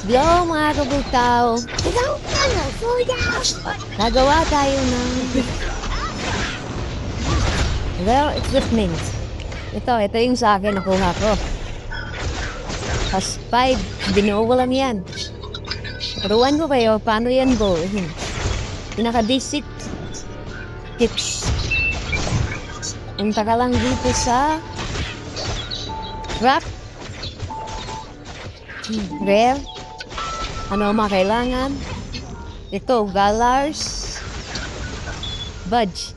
Yo, mga kabugtaw. Nagawa tayo ng... Well, equipment. Ito yung sa akin nakuha ko. Pas 5, binuo ko lang yan. Turuan ko kayo, paano yan buuhin. Pinaka-basic tips. Punta ka lang dito sa craft. Rare. Ano mga kailangan? Ito, dollars. Budge.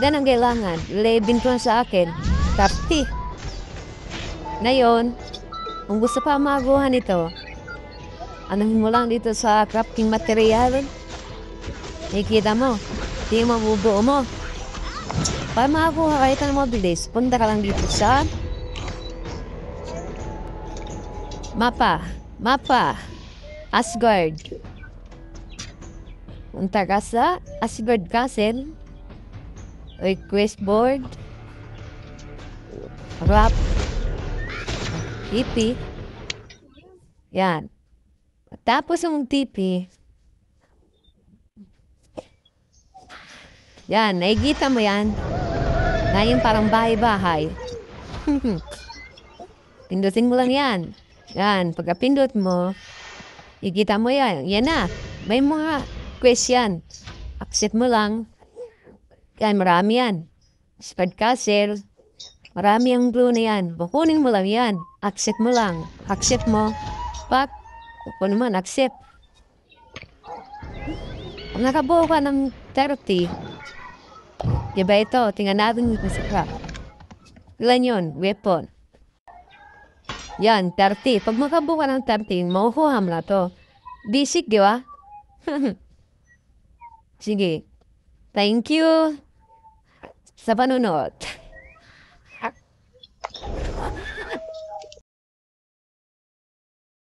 Then ang kailangan, 11 ko sa akin. 30. Ngayon, kung gusto pa maguhan ito, anuhin mo lang dito sa crafting material. Nakikita mo, hindi mo mabubuo mo. Para makakuha kayo ito ng mabilis, punta ka lang dito sa mapa, Asgard. Punta ka sa Asgard Castle, request board, wrap, TP. Yan. Tapos yung TP, yan, nakikita mo yan. Na yung parang bahay-bahay. Pindutin mo lang yan. Yan, pagka-pindot mo, ikita mo yan. Yan na. May mga quest yan. Accept mo lang. Yan, marami yan. Spread Castle. Marami ang glue na yan. Bukunin mo lang yan. Accept mo lang. Accept mo. Pak. Kung naman, accept. Kung nakabuo ka ng 30, diba ito? Tingnan natin dito sa craft. Ilan yun? Weapon. Yan, 30. Pag makabuo ka ng 30, makukuha mo na to. Basic, di ba? Sige. Thank you sa panunod.